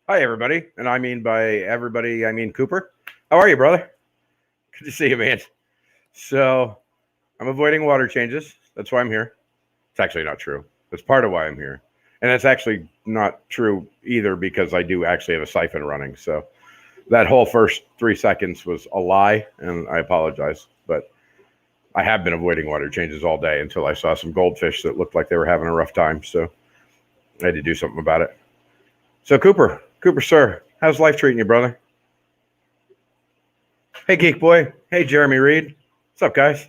Hi, everybody. And I mean by everybody, I mean Cooper. How are you, brother? Good to see you, man. So, I'm avoiding water changes. That's why I'm here. It's actually not true. That's part of why I'm here. And it's actually not true either because I do actually have a siphon running. So, that whole first 3 seconds was a lie, and I apologize. But I have been avoiding water changes all day until I saw some goldfish that looked like they were having a rough time. So, I had to do something about it. So, Cooper, sir, how's life treating you, brother? Hey, Geek Boy. Hey, Jeremy Reed. What's up, guys?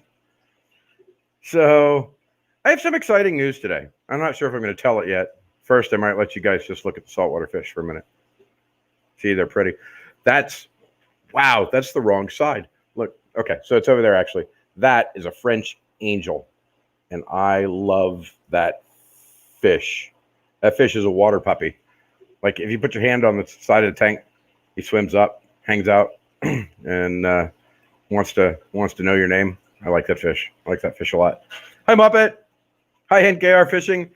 So, I have some exciting news today. I'm not sure if I'm going to tell it yet. First, I might let you guys just look at the saltwater fish for a minute. See, they're pretty. Wow, that's the wrong side. Look, okay, so it's over there actually. That is a French angel, and I love that fish. That fish is a water puppy. Like if you put your hand on the side of the tank, he swims up, hangs out, and wants to know your name. I like that fish. I like that fish a lot. Hi, Muppet. Hi, NKR Fishing.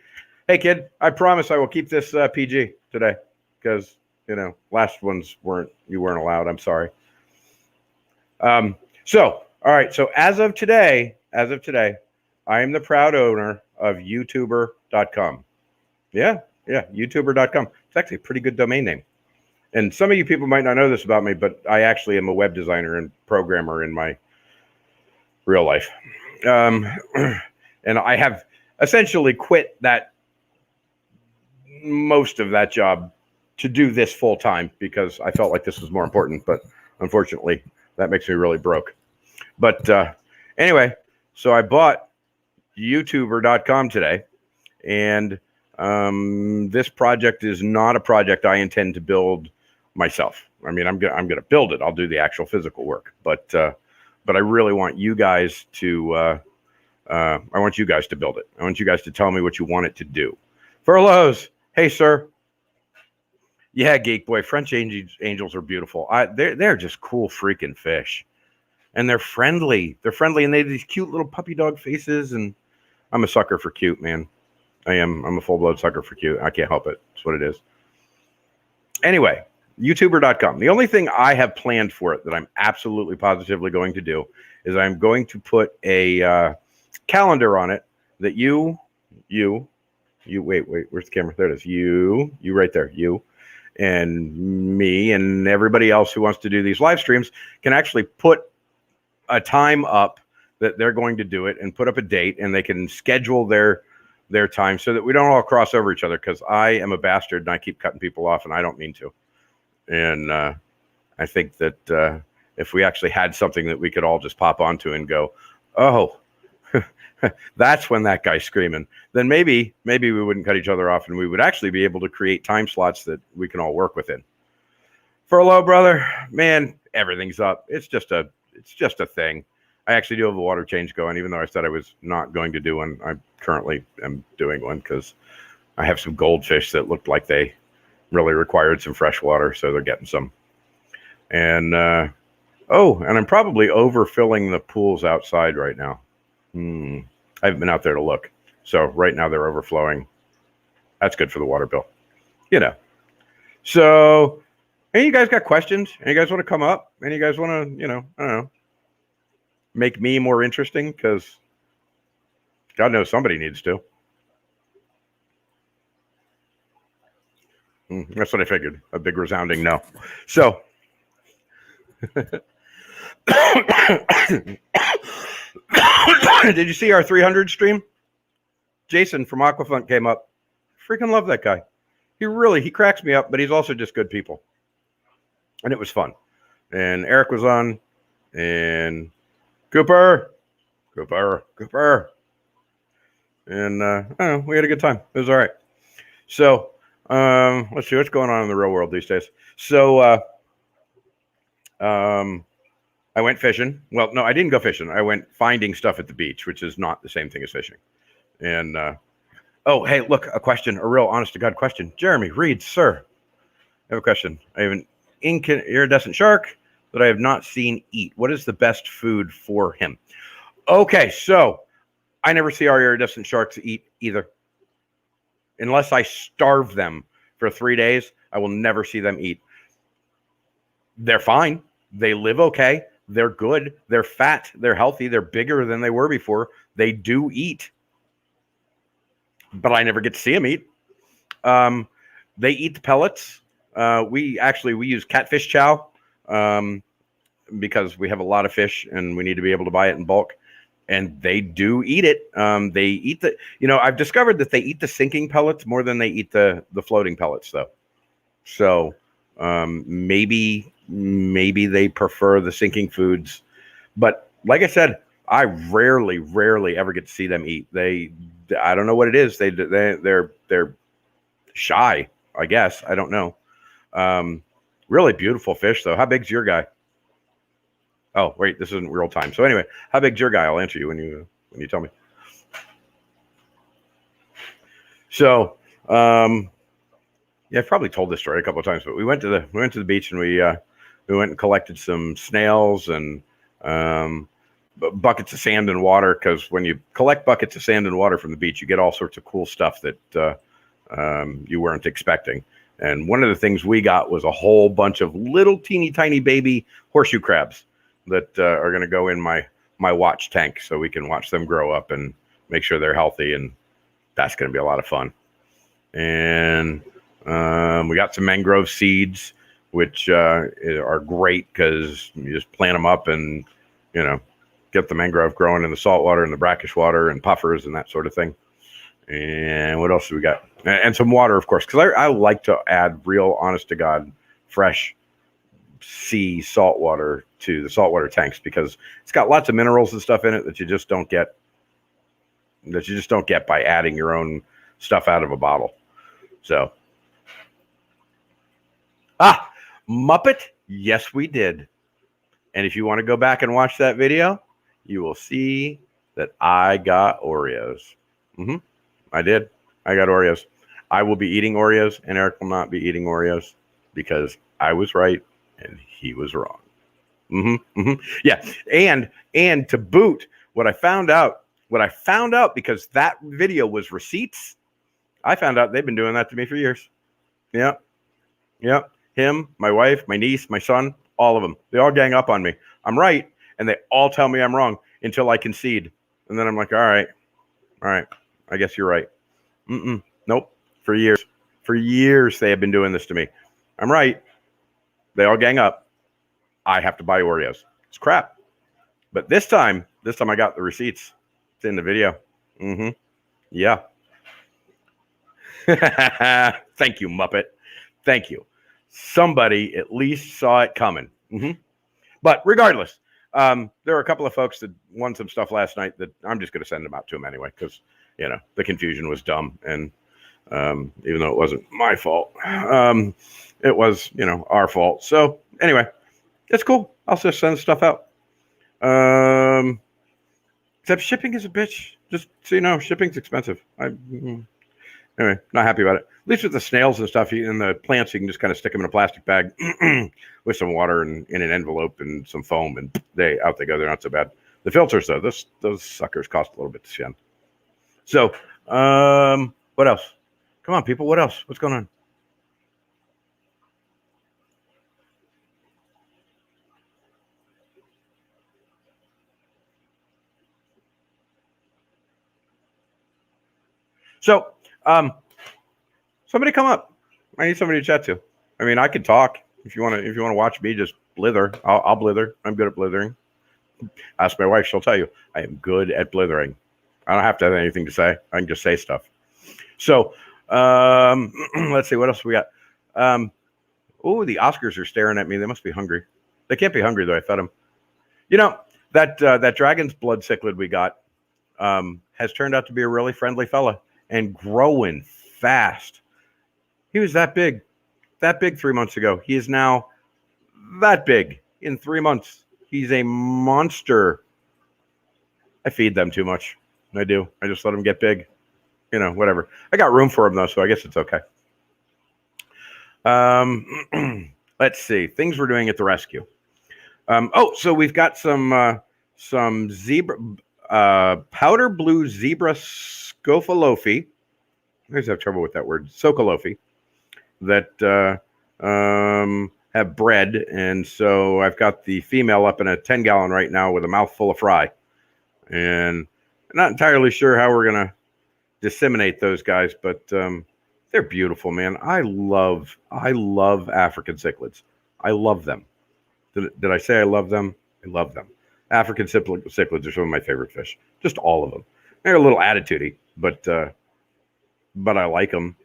Hey, kid. I promise I will keep this PG today because last ones you weren't allowed. I'm sorry. So all right. So as of today, I am the proud owner of YouTuber.com. Yeah, YouTuber.com. It's actually a pretty good domain name. And some of you people might not know this about me, but I actually am a web designer and programmer in my real life. And I have essentially quit most of that job to do this full time because I felt like this was more important. But unfortunately, that makes me really broke. But anyway, so I bought YouTuber.com today, and this project is not a project I intend to build myself. I mean, I'm gonna build it. I'll do the actual physical work, but I really want you guys to. I want you guys to build it. I want you guys to tell me what you want it to do. Furloughs, hey sir. Yeah, Geek Boy. French angels are beautiful. They're just cool freaking fish, and they're friendly. They're friendly, and they have these cute little puppy dog faces. And I'm a sucker for cute, man. I am. I'm a full-blood sucker for cute. I can't help it. It's what it is. Anyway, YouTuber.com. The only thing I have planned for it that I'm absolutely positively going to do is I'm going to put a calendar on it that you wait, where's the camera? There it is. You right there. You and me and everybody else who wants to do these live streams can actually put a time up that they're going to do it and put up a date, and they can schedule their time so that we don't all cross over each other, because I am a bastard and I keep cutting people off and I don't mean to. And I think that if we actually had something that we could all just pop onto and go, oh, that's when that guy's screaming, then maybe we wouldn't cut each other off and we would actually be able to create time slots that we can all work within. Furlough, brother, man, everything's up. It's just a thing. I actually do have a water change going, even though I said I was not going to do one. I currently am doing one because I have some goldfish that looked like they really required some fresh water, so they're getting some. And and I'm probably overfilling the pools outside right now. I haven't been out there to look. So right now they're overflowing. That's good for the water bill. So, any of you guys got questions? Any of you guys want to come up? Any of you guys want to, I don't know, make me more interesting? Because God knows somebody needs to. That's what I figured. A big resounding no. So, did you see our 300 stream? Jason from Aquafont came up. Freaking love that guy. He cracks me up, but he's also just good people. And it was fun. And Eric was on, and Cooper. And we had a good time. It was all right. So let's see what's going on in the real world these days. So I went fishing. Well, no, I didn't go fishing. I went finding stuff at the beach, which is not the same thing as fishing. And hey, look, a question, a real honest to God question. Jeremy Reed, sir, I have a question. I have an iridescent shark that I have not seen eat. What is the best food for him? Okay, so I never see our iridescent sharks eat either, unless I starve them for 3 days, I will never see them eat. They're fine. They live okay. They're good. They're fat. They're healthy. They're bigger than they were before. They do eat, but I never get to see them eat. They eat the pellets. We use catfish chow because we have a lot of fish and we need to be able to buy it in bulk. And they do eat it. They eat I've discovered that they eat the sinking pellets more than they eat the floating pellets, though. So maybe they prefer the sinking foods. But like I said, I rarely ever get to see them eat. I don't know what it is. They're shy, I guess. I don't know. Really beautiful fish, though. How big's your guy? Oh, wait, this isn't real time. So anyway, how big's your guy? I'll answer you when you tell me. So, yeah, I've probably told this story a couple of times, but we went to the beach and we went and collected some snails and buckets of sand and water, because when you collect buckets of sand and water from the beach, you get all sorts of cool stuff that you weren't expecting. And one of the things we got was a whole bunch of little teeny tiny baby horseshoe crabs that are going to go in my watch tank so we can watch them grow up and make sure they're healthy. And that's going to be a lot of fun. And we got some mangrove seeds, which are great because you just plant them up and, get the mangrove growing in the salt water and the brackish water and puffers and that sort of thing. And what else do we got? And some water, of course, because I like to add real, honest to God, fresh sea salt water to the saltwater tanks, because it's got lots of minerals and stuff in it that you just don't get by adding your own stuff out of a bottle. So, Muppet, yes, we did. And if you want to go back and watch that video, you will see that I got Oreos. I did. I got Oreos. I will be eating Oreos, and Eric will not be eating Oreos because I was right and he was wrong. Yeah. And to boot, what I found out, because that video was receipts, I found out they've been doing that to me for years. Yeah. Him, my wife, my niece, my son, all of them. They all gang up on me. I'm right, and they all tell me I'm wrong until I concede. And then I'm like, all right, I guess you're right. Nope. For years they have been doing this to me. I'm right. They all gang up. I have to buy Oreos. It's crap. But this time I got the receipts. It's in the video. Yeah. Thank you, Muppet. Thank you. Somebody at least saw it coming. But regardless, there were a couple of folks that won some stuff last night that I'm just going to send them out to them anyway, because the confusion was dumb, and even though it wasn't my fault, it was our fault. So anyway, it's cool. I'll just send stuff out. Except shipping is a bitch. Just so you know, shipping's expensive. Anyway, not happy about it. At least with the snails and stuff and the plants, you can just kind of stick them in a plastic bag with some water and in an envelope and some foam, and out they go. They're not so bad. The filters, though, those suckers cost a little bit to send. So, what else? Come on, people. What else? What's going on? So, somebody come up. I need somebody to chat to. I mean, I could talk if you want to watch me just blither. I'll blither. I'm good at blithering. Ask my wife; she'll tell you I am good at blithering. I don't have to have anything to say. I can just say stuff. So, let's see what else we got. The Oscars are staring at me. They must be hungry. They can't be hungry though. I fed them. That dragon's blood cichlid we got has turned out to be a really friendly fella and growing fast. He was that big 3 months ago. He is now that big in 3 months. He's a monster. I feed them too much. I do. I just let them get big. Whatever. I got room for them though, so I guess it's okay. Let's see. Things we're doing at the rescue. So we've got some zebra, powder blue zebra scopolofi. I always have trouble with that word. Socolofi. that have bred. And so I've got the female up in a 10-gallon right now with a mouthful of fry. And I'm not entirely sure how we're going to disseminate those guys, but they're beautiful, man. I love African cichlids. I love them. Did I say I love them? I love them. African cichlids are some of my favorite fish. Just all of them. They're a little attitudey, but I like them.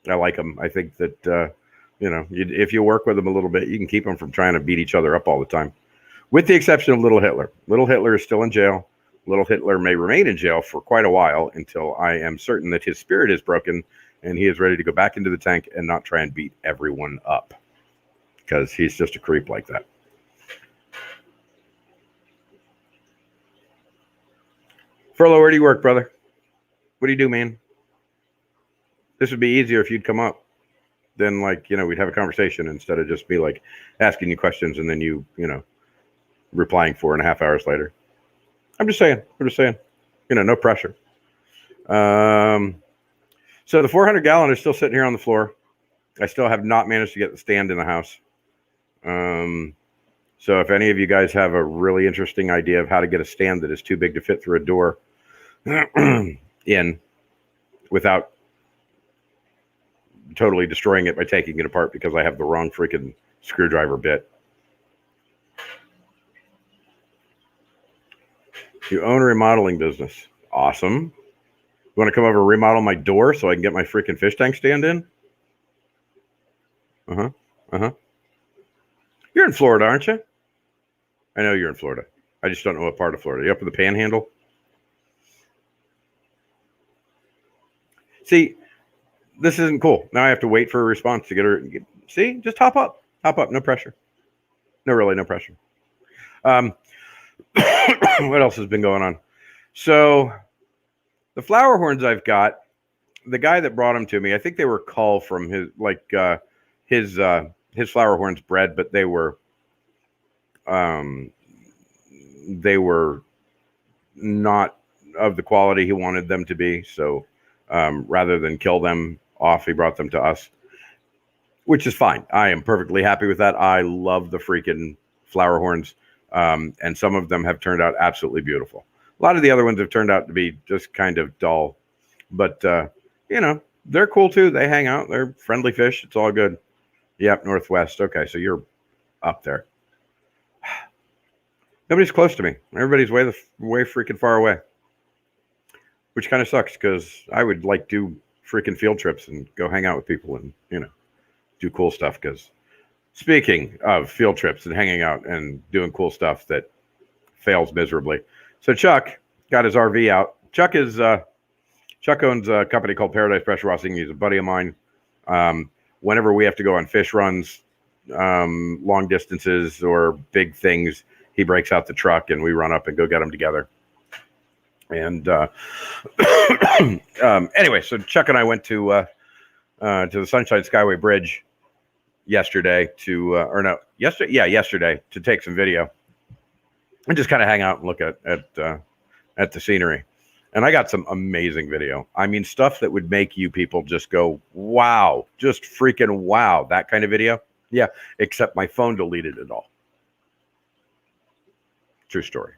I think that if you work with them a little bit, you can keep them from trying to beat each other up all the time. With the exception of Little Hitler. Little Hitler is still in jail. Little Hitler may remain in jail for quite a while until I am certain that his spirit is broken and he is ready to go back into the tank and not try and beat everyone up, because he's just a creep like that. Furlough, where do you work, brother? What do you do, man? This would be easier if you'd come up. Then, we'd have a conversation instead of just be asking you questions and then you replying 4.5 hours later. I'm just saying, no pressure. So the 400-gallon is still sitting here on the floor. I still have not managed to get the stand in the house. So if any of you guys have a really interesting idea of how to get a stand that is too big to fit through a door in without totally destroying it by taking it apart because I have the wrong freaking screwdriver bit. You own a remodeling business. Awesome. You want to come over and remodel my door so I can get my freaking fish tank stand in? You're in Florida, aren't you? I know you're in Florida. I just don't know what part of Florida. You up in the Panhandle? See, this isn't cool. Now I have to wait for a response to get her. See, just hop up. No pressure. No pressure. What else has been going on? So the flower horns I've got, the guy that brought them to me, I think they were cull from his flower horns bred, but they were not of the quality he wanted them to be. So rather than kill them off, he brought them to us, which is fine. I am perfectly happy with that. I love the freaking flower horns. And some of them have turned out absolutely beautiful. A lot of the other ones have turned out to be just kind of dull, but they're cool too. They hang out. They're friendly fish. It's all good. Yep. Northwest. Okay. So you're up there. Nobody's close to me. Everybody's way freaking far away, which kind of sucks because I would do freaking field trips and go hang out with people and, do cool stuff. Because speaking of field trips and hanging out and doing cool stuff that fails miserably. So Chuck got his RV out. Chuck owns a company called Paradise Pressure Washing. He's a buddy of mine. Whenever we have to go on fish runs, long distances or big things, he breaks out the truck and we run up and go get them together. And anyway, so Chuck and I went to the Sunshine Skyway Bridge yesterday yesterday to take some video and just kind of hang out and look at the scenery. And I got some amazing video. I mean, stuff that would make you people just go, wow, just freaking wow, that kind of video. Yeah, except my phone deleted it all. True story.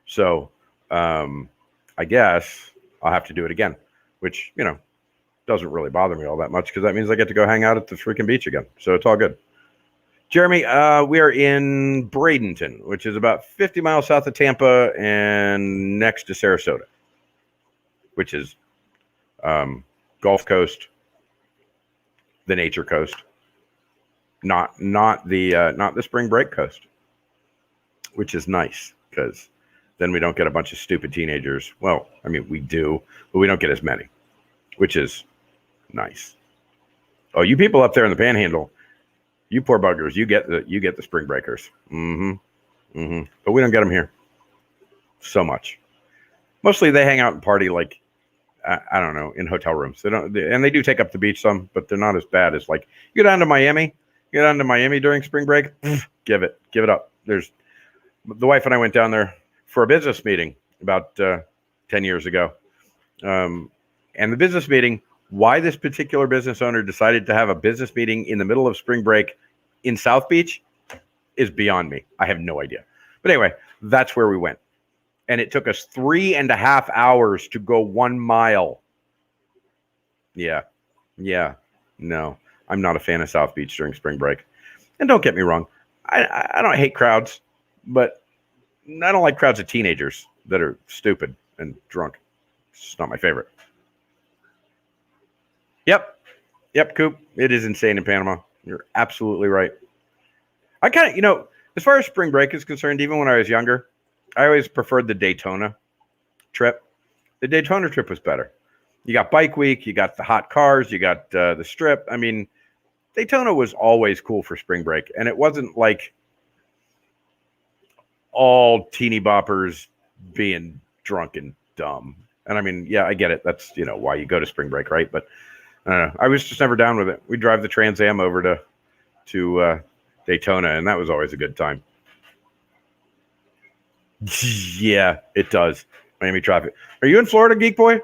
So I guess I'll have to do it again, which, doesn't really bother me all that much because that means I get to go hang out at the freaking beach again. So it's all good. Jeremy, we are in Bradenton, which is about 50 miles south of Tampa and next to Sarasota, which is Gulf Coast, the nature coast, not the spring break coast, which is nice because then we don't get a bunch of stupid teenagers. Well, I mean, we do, but we don't get as many, which is nice. Oh, you people up there in the Panhandle, you poor buggers, you get the spring breakers. But we don't get them here so much. Mostly they hang out and party I don't know, in hotel rooms. They do take up the beach some, but they're not as bad as you get down to Miami during spring break. Give it up. There's the wife and I went down there for a business meeting about 10 years ago. And the business meeting Why this particular business owner decided to have a business meeting in the middle of spring break in South Beach is beyond me. I have no idea. But anyway, that's where we went. And it took us 3.5 hours to go 1 mile. Yeah. No, I'm not a fan of South Beach during spring break. And don't get me wrong, I don't hate crowds, but I don't like crowds of teenagers that are stupid and drunk. It's just not my favorite. Yep, Coop. It is insane in Panama. You're absolutely right. I kind of, as far as spring break is concerned, even when I was younger, I always preferred the Daytona trip. The Daytona trip was better. You got bike week, you got the hot cars, you got the strip. I mean, Daytona was always cool for spring break, and it wasn't like all teeny boppers being drunk and dumb. And I mean, yeah, I get it. That's, why you go to spring break, right? But I don't know. I was just never down with it. We drive the Trans Am over to Daytona, and that was always a good time. Yeah, it does. Miami traffic. Are you in Florida, Geek Boy?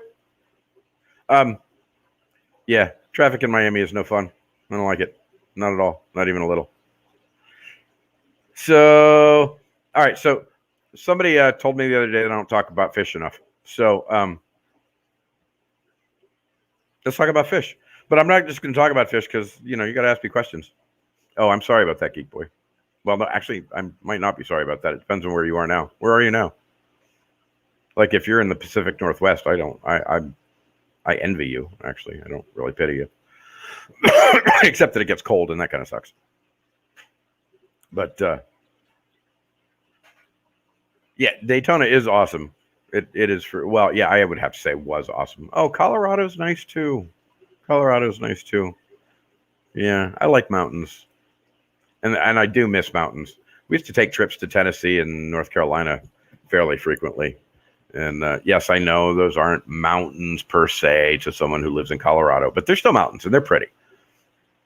Yeah, traffic in Miami is no fun. I don't like it. Not at all. Not even a little. So, all right. So somebody told me the other day that I don't talk about fish enough. So let's talk about fish. But I'm not just going to talk about fish because, you got to ask me questions. Oh, I'm sorry about that, Geek Boy. Well, no, actually, I might not be sorry about that. It depends on where you are now. Where are you now? Like, if you're in the Pacific Northwest, I envy you, actually. I don't really pity you. Except that it gets cold, and that kind of sucks. But, yeah, Daytona is awesome. It is I would have to say was awesome. Oh, Colorado's nice, too. Yeah, I like mountains. And I do miss mountains. We used to take trips to Tennessee and North Carolina fairly frequently. And yes, I know those aren't mountains per se to someone who lives in Colorado, but they're still mountains and they're pretty.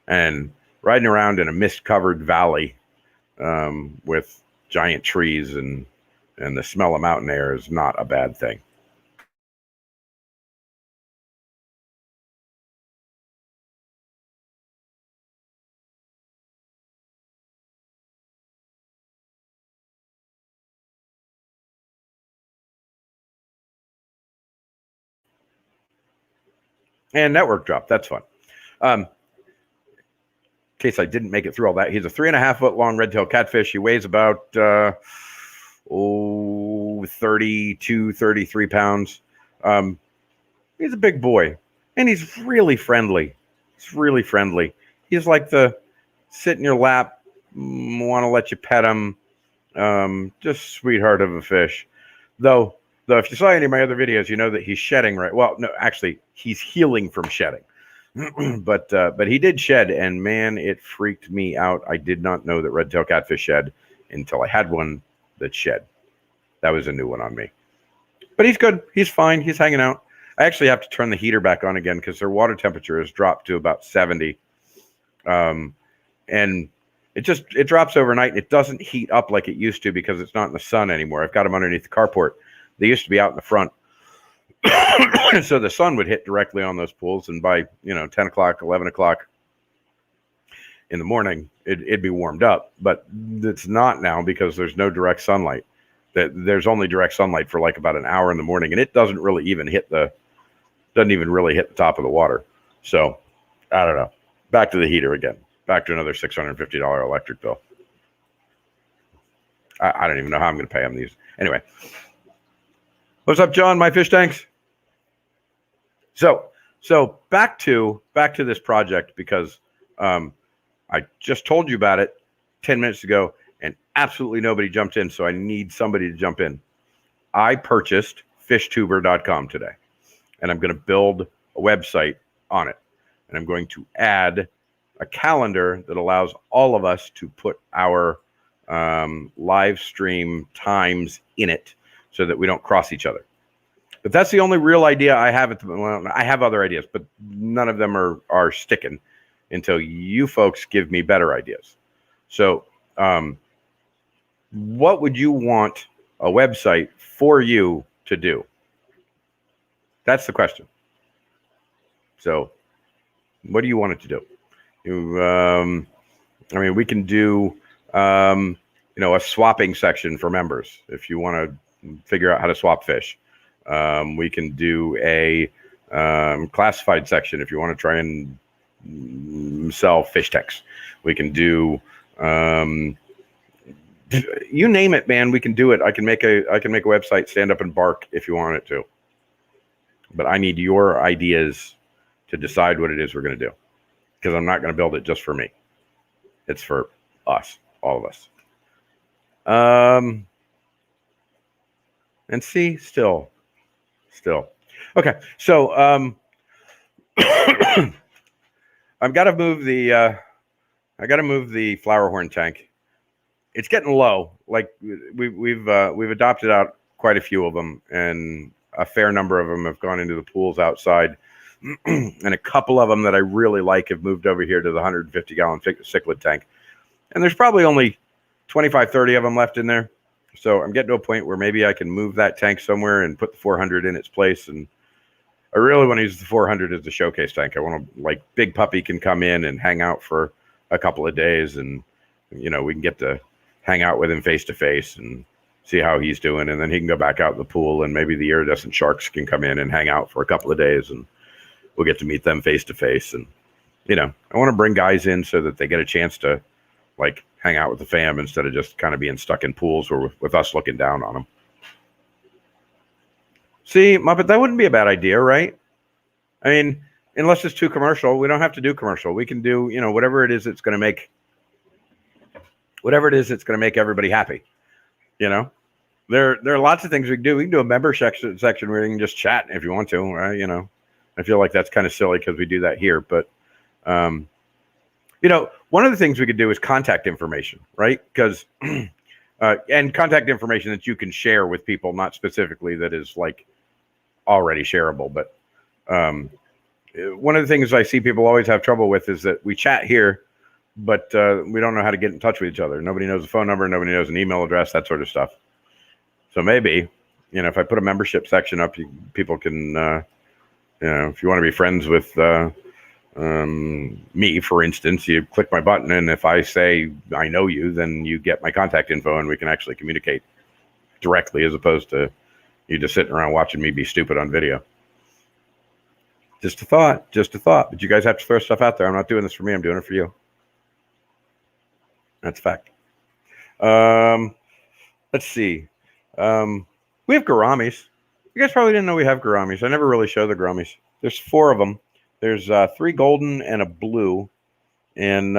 And riding around in a mist-covered valley with giant trees and the smell of mountain air is not a bad thing. And network drop. That's fun. In case I didn't make it through all that, he's a 3.5 foot long red-tailed catfish. He weighs about 32, 33 pounds. He's a big boy, and he's really friendly. He's like the sit in your lap, want to let you pet him. Just sweetheart of a fish. Though if you saw any of my other videos, you know that he's shedding, right? Well, no, actually, he's healing from shedding. but he did shed, and man, it freaked me out. I did not know that red-tailed catfish shed until I had one that shed. That was a new one on me. But he's good. He's fine. He's hanging out. I actually have to turn the heater back on again because their water temperature has dropped to about 70. And it drops overnight. It doesn't heat up like it used to because it's not in the sun anymore. I've got them underneath the carport. They used to be out in the front. So the sun would hit directly on those pools, and by 10 o'clock, 11 o'clock in the morning, it'd be warmed up. But it's not now because there's no direct sunlight. There's only direct sunlight for like about an hour in the morning, and it doesn't even hit the top of the water. So I don't know. Back to the heater again. Back to another $650 electric bill. I don't even know how I'm going to pay him these. Anyway, what's up, John? My fish tanks. So back to this project because I just told you about it 10 minutes ago, and absolutely nobody jumped in. So I need somebody to jump in. I purchased fishtuber.com today, and I'm going to build a website on it, and I'm going to add a calendar that allows all of us to put our live stream times in it so that we don't cross each other. But that's the only real idea I have at the moment. Well, I have other ideas, but none of them are sticking until you folks give me better ideas. So what would you want a website for you to do? That's the question. So what do you want it to do? I mean, we can do, a swapping section for members if you want to figure out how to swap fish. We can do a classified section if you want to try and sell fish tanks. We can do, you name it, man. We can do it. I can make a website, Stand Up and Bark, if you want it to. But I need your ideas to decide what it is we're going to do, because I'm not going to build it just for me. It's for us, all of us. And see, still. Okay, so I've got to move the flower horn tank. It's getting low. Like we've adopted out quite a few of them, and a fair number of them have gone into the pools outside. And a couple of them that I really like have moved over here to the 150-gallon cichlid tank. And there's probably only 25, 30 of them left in there. So I'm getting to a point where maybe I can move that tank somewhere and put the 400 in its place. And I really want to use the 400 as the showcase tank. I want to, like, Big Puppy can come in and hang out for a couple of days, and, we can get to hang out with him face to face and see how he's doing. And then he can go back out in the pool, and maybe the iridescent sharks can come in and hang out for a couple of days, and we'll get to meet them face to face. And, I want to bring guys in so that they get a chance to, like, hang out with the fam instead of just kind of being stuck in pools or with us looking down on them. See, Muppet, that wouldn't be a bad idea, right? I mean, unless it's too commercial, we don't have to do commercial. We can do, whatever it is that's going to make everybody happy. There are lots of things we can do. We can do a member section where you can just chat if you want to. Right? I feel like that's kind of silly because we do that here, but one of the things we could do is contact information, right? Because and contact information that you can share with people, not specifically that is like already shareable. But one of the things I see people always have trouble with is that we chat here, but we don't know how to get in touch with each other. Nobody knows a phone number. Nobody knows an email address, that sort of stuff. So maybe, if I put a membership section up, people can, if you want to be friends with me, for instance, you click my button, and if I say I know you, then you get my contact info, and we can actually communicate directly, as opposed to you just sitting around watching me be stupid on video. Just a thought. But you guys have to throw stuff out there. I'm not doing this for me. I'm doing it for you. That's a fact. Let's see. We have gouramis. You guys probably didn't know we have gouramis. I never really show the gouramis. There's 4 of them. There's 3 golden and a blue, and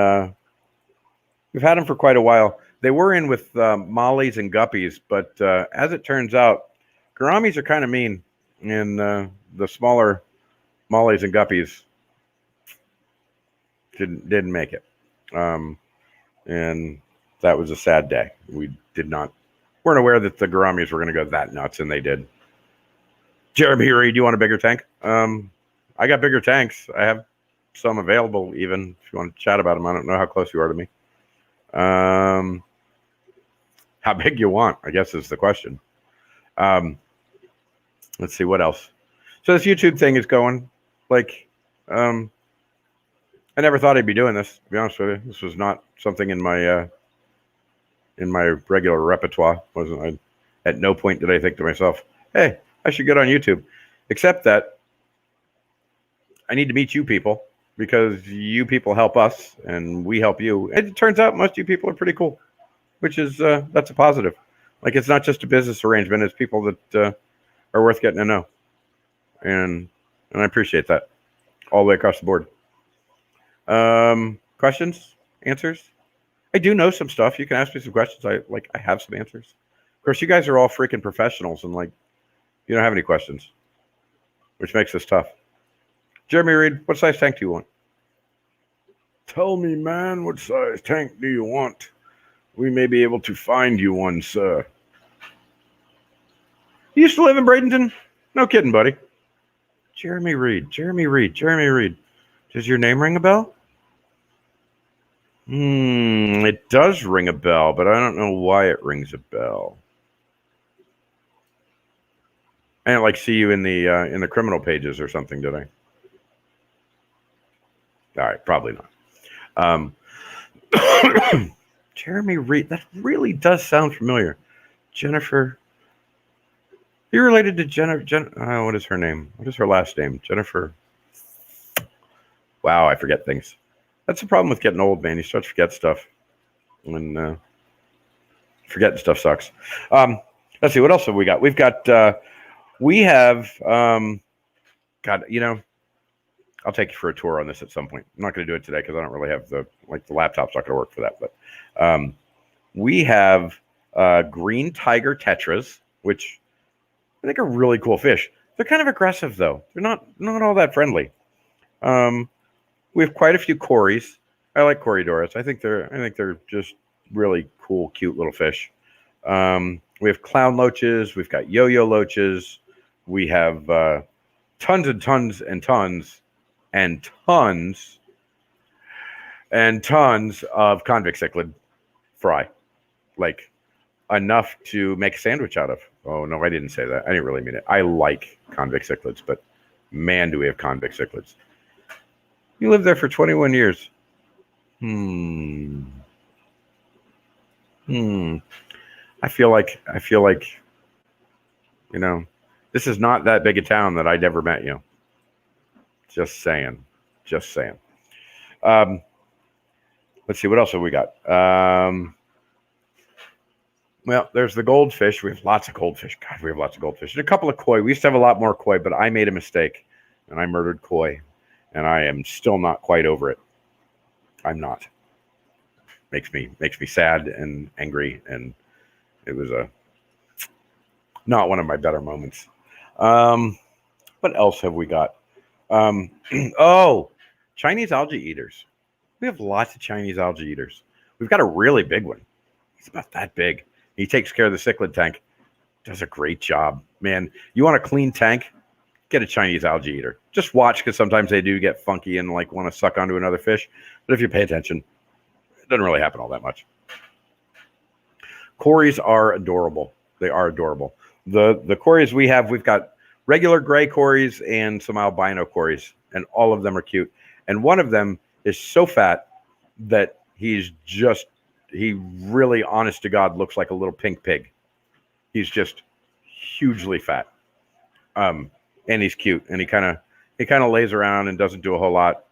we've had them for quite a while. They were in with mollies and guppies, but as it turns out, gouramis are kind of mean, and the smaller mollies and guppies didn't make it, and that was a sad day. We weren't aware that the gouramis were going to go that nuts, and they did. Jeremy Reed, you want a bigger tank? I got bigger tanks. I have some available, even if you want to chat about them. I don't know how close you are to me. How big you want, I guess, is the question. Let's see, what else? So this YouTube thing is going. Like, I never thought I'd be doing this, to be honest with you. This was not something in my regular repertoire. At no point did I think to myself, hey, I should get on YouTube. Except that I need to meet you people, because you people help us and we help you. And it turns out most of you people are pretty cool, which is, that's a positive. Like, it's not just a business arrangement. It's people that are worth getting to know. And I appreciate that all the way across the board. Questions? Answers? I do know some stuff. You can ask me some questions. I have some answers. Of course, you guys are all freaking professionals, and you don't have any questions, which makes this tough. Jeremy Reed, what size tank do you want? Tell me, man, what size tank do you want? We may be able to find you one, sir. You used to live in Bradenton? No kidding, buddy. Jeremy Reed. Does your name ring a bell? It does ring a bell, but I don't know why it rings a bell. I didn't see you in the criminal pages or something, did I? All right, probably not. Jeremy Reed. That really does sound familiar. Jennifer. You related to Jennifer? What is her name? What is her last name? Jennifer. Wow, I forget things. That's the problem with getting old, man. You start to forget stuff. And forgetting stuff sucks. Let's see. What else have we got? We have, God, I'll take you for a tour on this at some point. I'm not going to do it today because I don't really have the laptop's not going to work for that. But we have green tiger tetras, which I think are really cool fish. They're kind of aggressive though. They're not all that friendly. We have quite a few cories. I like corydoras. I think they're just really cool, cute little fish. We have clown loaches. We've got yo-yo loaches. We have tons and tons and tons and tons and tons of convict cichlid fry, like enough to make a sandwich out of. Oh no, I didn't say that. I didn't really mean it. I like convict cichlids, but man, do we have convict cichlids. You lived there for 21 years. I feel like, this is not that big a town that I'd ever met you. Just saying. Let's see, what else have we got? Well, there's the goldfish. We have lots of goldfish. God, we have lots of goldfish. And a couple of koi. We used to have a lot more koi, but I made a mistake, and I murdered koi, and I am still not quite over it. I'm not. Makes me sad and angry, and it was not one of my better moments. What else have we got? Chinese algae eaters. We have lots of Chinese algae eaters. We've got a really big one. He's about that big. He takes care of the cichlid tank. Does a great job. Man, you want a clean tank? Get a Chinese algae eater. Just watch, because sometimes they do get funky and want to suck onto another fish. But if you pay attention, it doesn't really happen all that much. Cories are adorable. They are adorable. The cories we've got regular gray cories and some albino cories, and all of them are cute. And one of them is so fat that he really, honest to God, looks like a little pink pig. He's just hugely fat. And he's cute, and he kind of lays around and doesn't do a whole lot,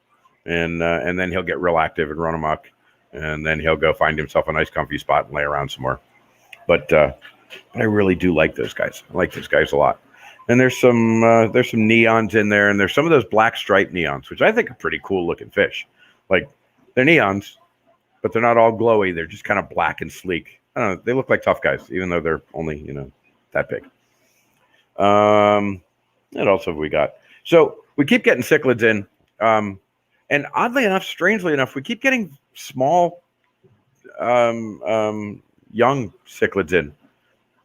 and then he'll get real active and run amok, and then he'll go find himself a nice comfy spot and lay around some more. But I really do like those guys. I like those guys a lot. And there's some neons in there, and there's some of those black striped neons, which I think are pretty cool looking fish. Like, they're neons, but they're not all glowy. They're just kind of black and sleek. I don't know. They look like tough guys, even though they're only that big. What else have we got? So we keep getting cichlids in, and oddly enough, strangely enough, we keep getting small, young cichlids in,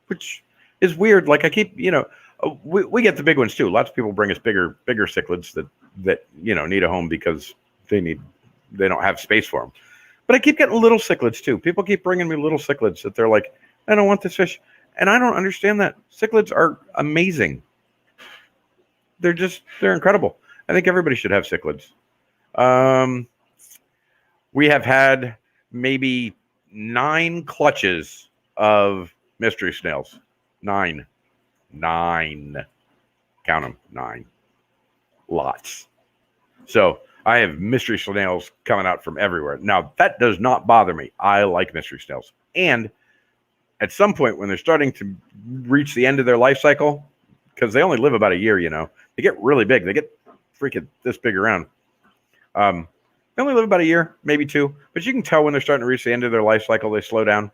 which is weird. Like, I keep, we get the big ones too. Lots of people bring us bigger cichlids that need a home because they don't have space for them. But I keep getting little cichlids too. People keep bringing me little cichlids that they're like, I don't want this fish, and I don't understand that. Cichlids are amazing. They're incredible. I think everybody should have cichlids. We have had maybe 9 clutches of mystery snails. 9. Count them. 9. Lots. So I have mystery snails coming out from everywhere. Now, that does not bother me. I like mystery snails. And at some point, when they're starting to reach the end of their life cycle, because they only live about a year, they get really big. They get freaking this big around. They only live about a year, maybe 2. But you can tell when they're starting to reach the end of their life cycle, they slow down.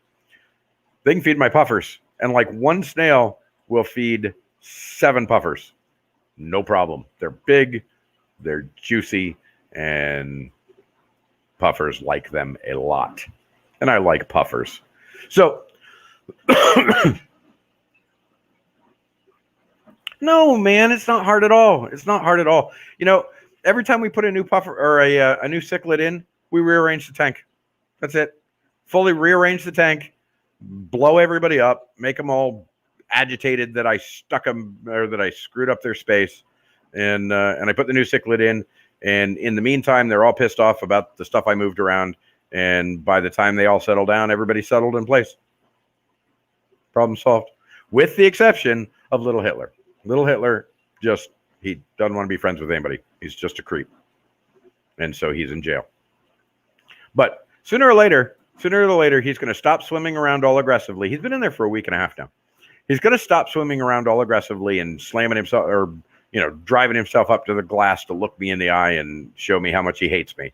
They can feed my puffers. And like one snail will feed 7 puffers. No problem. They're big, they're juicy, and puffers like them a lot. And I like puffers. So, no, man, it's not hard at all. It's not hard at all. Every time we put a new puffer or a new cichlid in, we rearrange the tank. That's it. Fully rearrange the tank, blow everybody up, make them all agitated that I stuck them or that I screwed up their space, and I put the new cichlid in, And in the meantime, they're all pissed off about the stuff I moved around. And by the time they all settle down, everybody's settled in place. Problem solved. With the exception of Little Hitler. Little Hitler he doesn't want to be friends with anybody. He's just a creep. And so he's in jail. But sooner or later, he's going to stop swimming around all aggressively. He's been in there for a week and a half now. He's going to stop swimming around all aggressively and slamming himself or, driving himself up to the glass to look me in the eye and show me how much he hates me.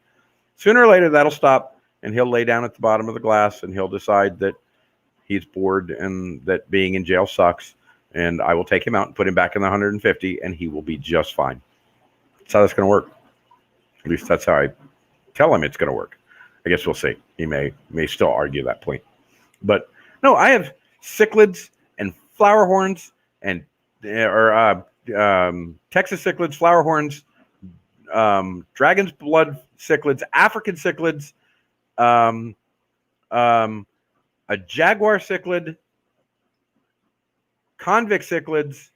Sooner or later, that'll stop, and he'll lay down at the bottom of the glass, and he'll decide that he's bored and that being in jail sucks, and I will take him out and put him back in the 150, and he will be just fine. That's how that's going to work. At least that's how I tell him it's going to work. I guess we'll see. He may still argue that point. But no, I have cichlids and flower horns and Texas cichlids, flower horns, dragon's blood cichlids, African cichlids, a jaguar cichlid, convict cichlids,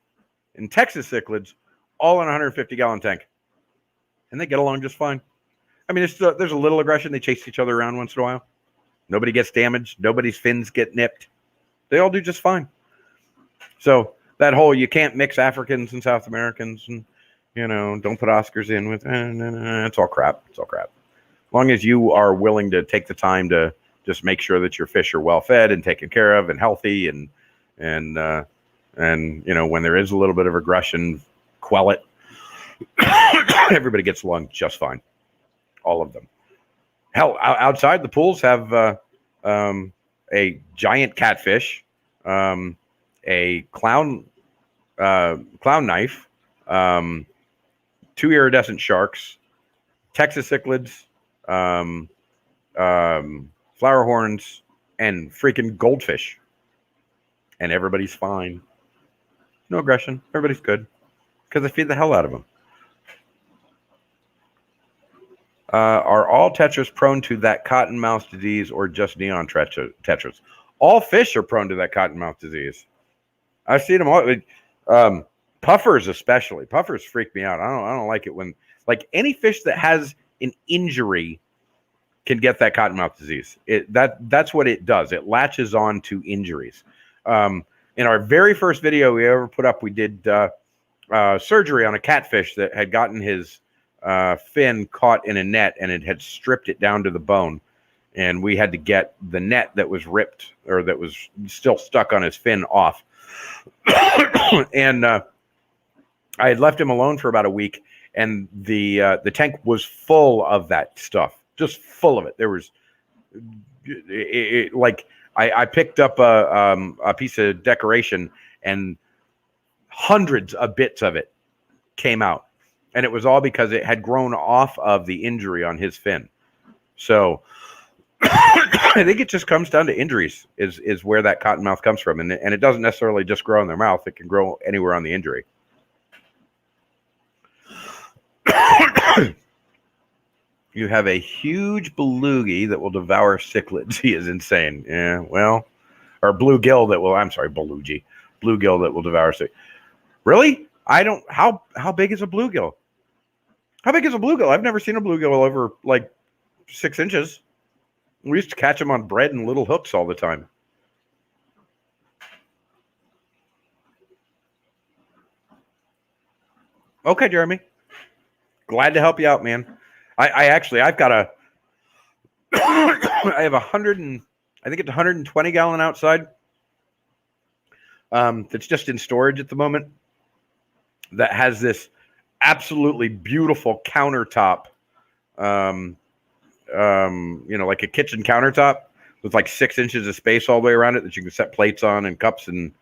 and Texas cichlids, all in a 150-gallon tank. And they get along just fine. I mean, there's a little aggression. They chase each other around once in a while. Nobody gets damaged. Nobody's fins get nipped. They all do just fine. So that whole you can't mix Africans and South Americans and, don't put Oscars in with, it's all crap. It's all crap. As long as you are willing to take the time to just make sure that your fish are well fed and taken care of and healthy and when there is a little bit of aggression, quell it. Everybody gets along just fine. All of them. Hell, outside the pools have a giant catfish, a clown knife, 2 iridescent sharks, Texas cichlids, flower horns, and freaking goldfish. And everybody's fine. No aggression. Everybody's good because I feed the hell out of them. Are all tetras prone to that cottonmouth disease or just neon tetras? All fish are prone to that cottonmouth disease. I've seen them all. Puffers especially. Puffers freak me out. I don't like it when, like, any fish that has an injury can get that cottonmouth disease. That's what it does. It latches on to injuries. In our very first video we ever put up, we did surgery on a catfish that had gotten his fin caught in a net, and it had stripped it down to the bone, and we had to get the net that was ripped or that was still stuck on his fin off. And I had left him alone for about a week, and the tank was full of that stuff, just full of it. There was like I picked up a piece of decoration, and hundreds of bits of it came out. And it was all because it had grown off of the injury on his fin. So I think it just comes down to injuries is where that cottonmouth comes from. And it doesn't necessarily just grow in their mouth. It can grow anywhere on the injury. You have a huge beluga that will devour cichlids. He is insane. Yeah, well, or bluegill that will, I'm sorry, beluga. Bluegill that will devour cichlids. Really? How big is a bluegill? How big is a bluegill? I've never seen a bluegill over like 6 inches. We used to catch them on bread and little hooks all the time. Okay, Jeremy. Glad to help you out, man. I've got I have 100 and I think it's 120 gallon outside. That's just in storage at the moment. That has this absolutely beautiful countertop, like a kitchen countertop with like 6 inches of space all the way around it that you can set plates on and cups and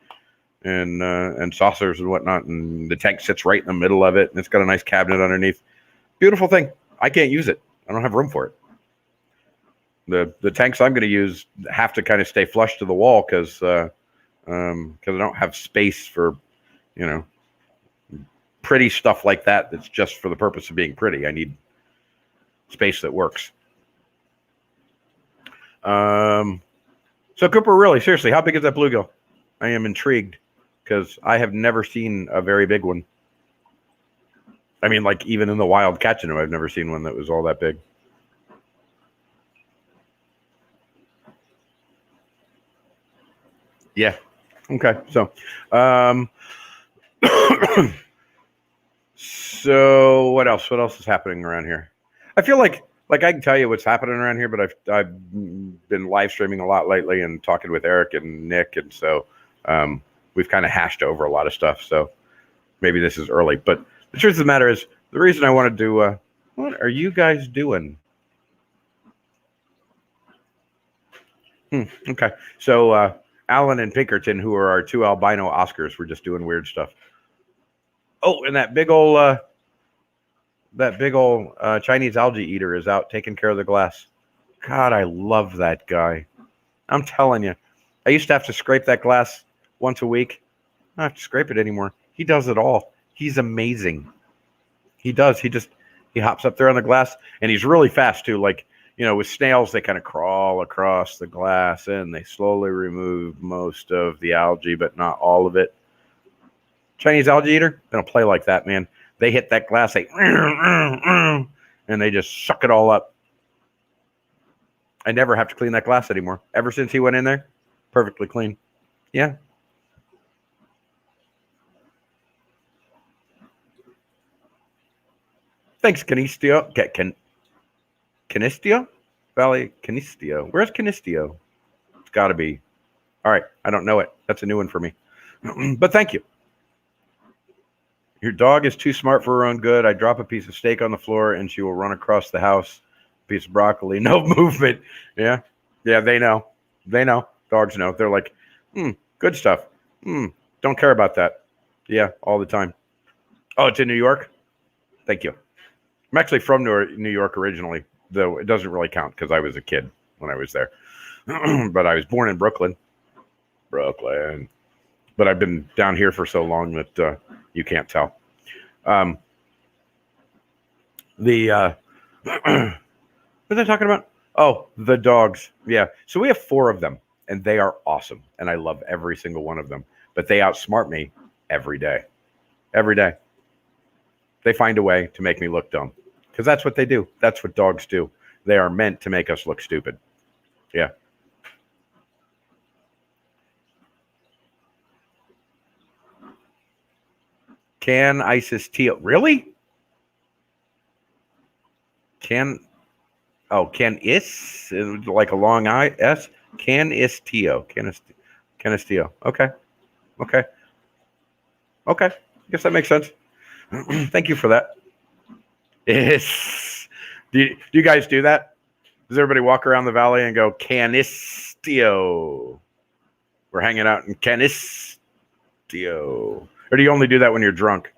saucers and whatnot. And the tank sits right in the middle of it, and it's got a nice cabinet underneath. Beautiful thing. I can't use it. I don't have room for it. The tanks I'm going to use have to kind of stay flush to the wall because I don't have space for, pretty stuff like that. That's just for the purpose of being pretty. I need space that works. So Cooper, really, seriously, how big is that bluegill? I am intrigued because I have never seen a very big one. I mean, like even in the wild catching them, I've never seen one that was all that big. Yeah. Okay. So, so what else? What else is happening around here? I feel like I can tell you what's happening around here, but I've been live streaming a lot lately and talking with Eric and Nick, and so we've kind of hashed over a lot of stuff. So maybe this is early, but the truth of the matter is, the reason I wanted to, what are you guys doing? Okay, so Alan and Pinkerton, who are our two albino Oscars, were just doing weird stuff. Oh, and that big old Chinese algae eater is out taking care of the glass. God, I love that guy. I'm telling you, I used to have to scrape that glass once a week. I don't have to scrape it anymore. He does it all. He's amazing. He does. He hops up there on the glass, and he's really fast too. Like, you know, with snails, they kind of crawl across the glass and they slowly remove most of the algae, but not all of it. Chinese algae eater, they don't play like that, man. They hit that glass, and they just suck it all up. I never have to clean that glass anymore. Ever since he went in there, perfectly clean. Yeah. Thanks, Canistio. Canistio? Valley Canistio. Where's Canistio? It's got to be. All right. I don't know it. That's a new one for me. But thank you. Your dog is too smart for her own good. I drop a piece of steak on the floor and she will run across the house. Piece of broccoli, no movement. Yeah. Yeah, they know. They know. Dogs know. They're like, good stuff. Don't care about that. Yeah, all the time. Oh, it's in New York? Thank you. I'm actually from New York originally, though it doesn't really count because I was a kid when I was there. But I was born in Brooklyn. But I've been down here for so long that you can't tell. What was I talking about? Oh, the dogs. Yeah. So we have 4 of them, and they are awesome, and I love every single one of them. But they outsmart me every day. Every day. They find a way to make me look dumb. Because that's what they do. That's what dogs do. They are meant to make us look stupid. Yeah. Can Isis Teal. Really? Can is like a long I S? Canistio. Canistio. Okay. Okay. Okay. I guess that makes sense. Thank you for that. Is do you guys do that? Does everybody walk around the valley and go Canistio? We're hanging out in Canistio. Or do you only do that when you're drunk?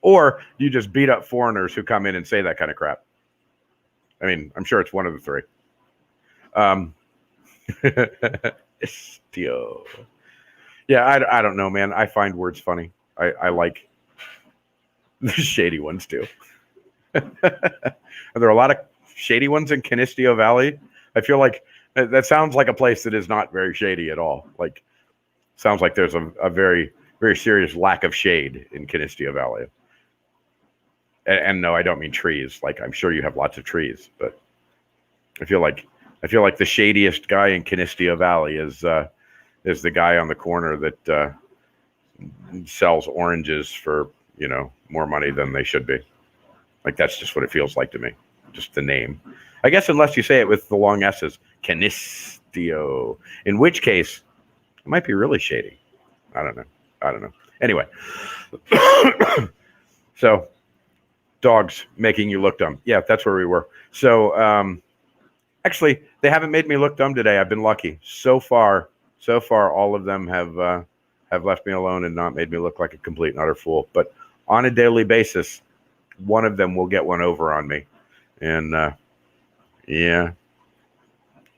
Or do you just beat up foreigners who come in and say that kind of crap? I mean, I'm sure it's one of the 3. Istio. Yeah, I don't know, man. I find words funny. I like the shady ones too. Are there a lot of shady ones in Canistio Valley? I feel like that sounds like a place that is not very shady at all. Like, sounds like there's a very, very serious lack of shade in Canistio Valley. And no, I don't mean trees. Like, I'm sure you have lots of trees, but I feel like the shadiest guy in Canistio Valley is the guy on the corner that sells oranges for, you know, more money than they should be. Like, that's just what it feels like to me. Just the name. I guess unless you say it with the long S's, Canistio, in which case it might be really shady. I don't know. Anyway, so dogs making you look dumb. Yeah, that's where we were. So actually, they haven't made me look dumb today. I've been lucky. So far, all of them have left me alone and not made me look like a complete and utter fool. But on a daily basis, one of them will get one over on me. And yeah,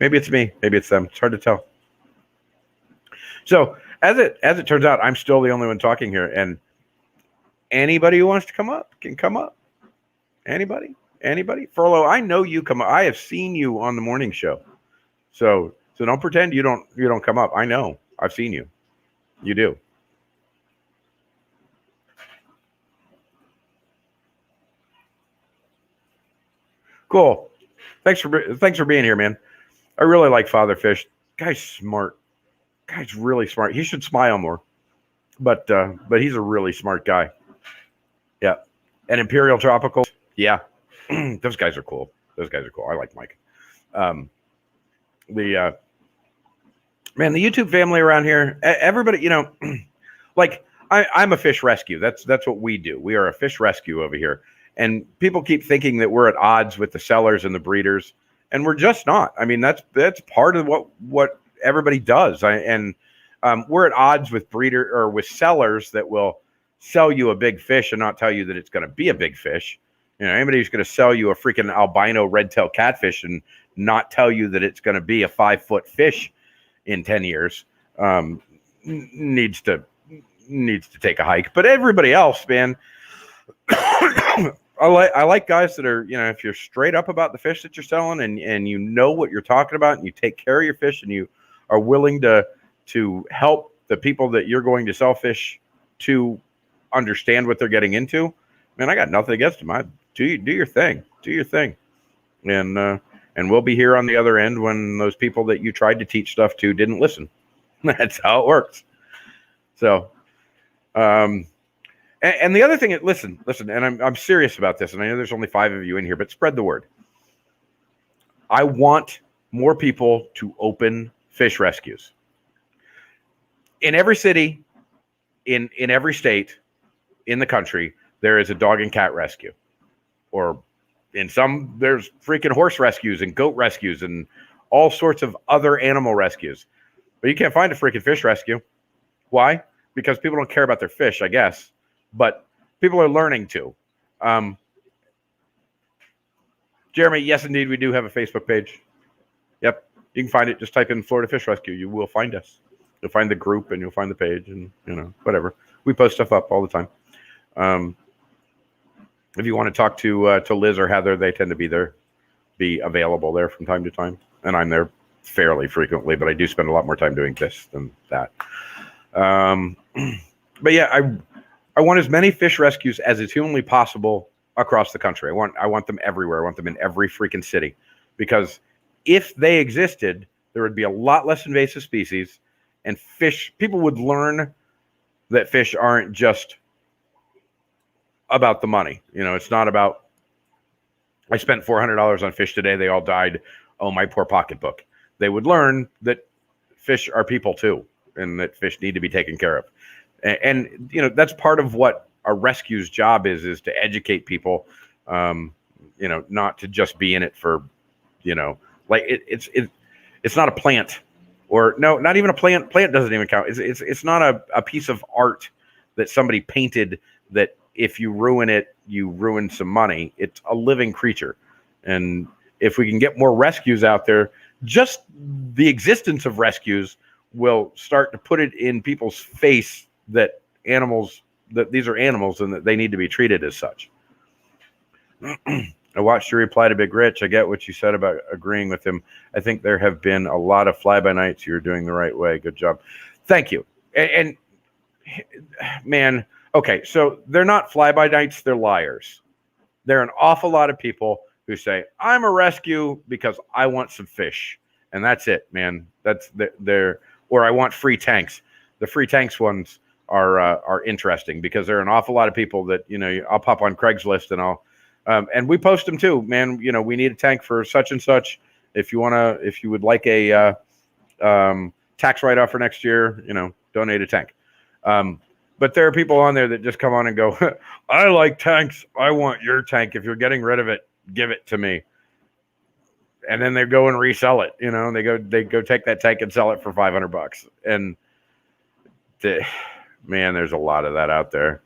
maybe it's me, maybe it's them. It's hard to tell. So as it turns out, I'm still the only one talking here, and anybody who wants to come up can come up. Anybody? Furlough, I know you come up. I have seen you on the morning show. So don't pretend you don't come up. I know. I've seen you. You do. Cool. Thanks for being here, man. I really like Father Fish. Guy's smart. Guy's really smart. He should smile more. But he's a really smart guy. Yeah. And Imperial Tropical. Yeah. Those guys are cool. I like Mike. The YouTube family around here, everybody, like I'm a fish rescue. That's what we do. We are a fish rescue over here. And people keep thinking that we're at odds with the sellers and the breeders, and we're just not. I mean, that's part of what everybody does. We're at odds with with sellers that will sell you a big fish and not tell you that it's going to be a big fish. Anybody who's going to sell you a freaking albino red-tailed catfish and not tell you that it's going to be a 5-foot fish in 10 years needs to take a hike. But everybody else, man, I like guys that are, if you're straight up about the fish that you're selling and you know what you're talking about and you take care of your fish and you are willing to help the people that you're going to sell fish to understand what they're getting into, man, I got nothing against them. Do your thing. And we'll be here on the other end when those people that you tried to teach stuff to didn't listen. That's how it works. So, and the other thing, listen, and I'm serious about this, and I know there's only 5 of you in here, but spread the word. I want more people to open fish rescues. In every city, in every state in the country, there is a dog and cat rescue. Or in some, there's freaking horse rescues and goat rescues and all sorts of other animal rescues. But you can't find a freaking fish rescue. Why? Because people don't care about their fish, I guess. But people are learning to. Jeremy, yes, indeed, we do have a Facebook page. Yep. You can find it. Just type in Florida Fish Rescue. You will find us. You'll find the group and you'll find the page and, whatever. We post stuff up all the time. If you want to talk to Liz or Heather, they tend to be available there from time to time. And I'm there fairly frequently, but I do spend a lot more time doing this than that. But yeah, I want as many fish rescues as is humanly possible across the country. I want them everywhere. I want them in every freaking city, because if they existed, there would be a lot less invasive species, and people would learn that fish aren't just about the money. It's not about, I spent $400 on fish today, they all died. Oh, my poor pocketbook. They would learn that fish are people too, and that fish need to be taken care of. And that's part of what a rescue's job is to educate people, not to just be in it for, like it's not a plant, or no, not even a plant. Plant doesn't even count. It's not a piece of art that somebody painted that if you ruin it, you ruin some money. It's a living creature. And if we can get more rescues out there, just the existence of rescues will start to put it in people's face that these are animals and that they need to be treated as such. I watched your reply to Big Rich. I get what you said about agreeing with him. I think there have been a lot of fly-by-nights. You're doing the right way. Good job. Thank you. And man, okay, so they're not fly-by-nights, they're liars. There are an awful lot of people who say, I'm a rescue because I want some fish. And that's it, man. Or I want free tanks. The free tanks ones are interesting because there are an awful lot of people that, I'll pop on Craigslist and and we post them too, man. We need a tank for such and such. If you would like a tax write-off for next year, donate a tank. But there are people on there that just come on and go, I like tanks. I want your tank. If you're getting rid of it, give it to me. And then they go and resell it. They go take that tank and sell it for $500. And man, there's a lot of that out there.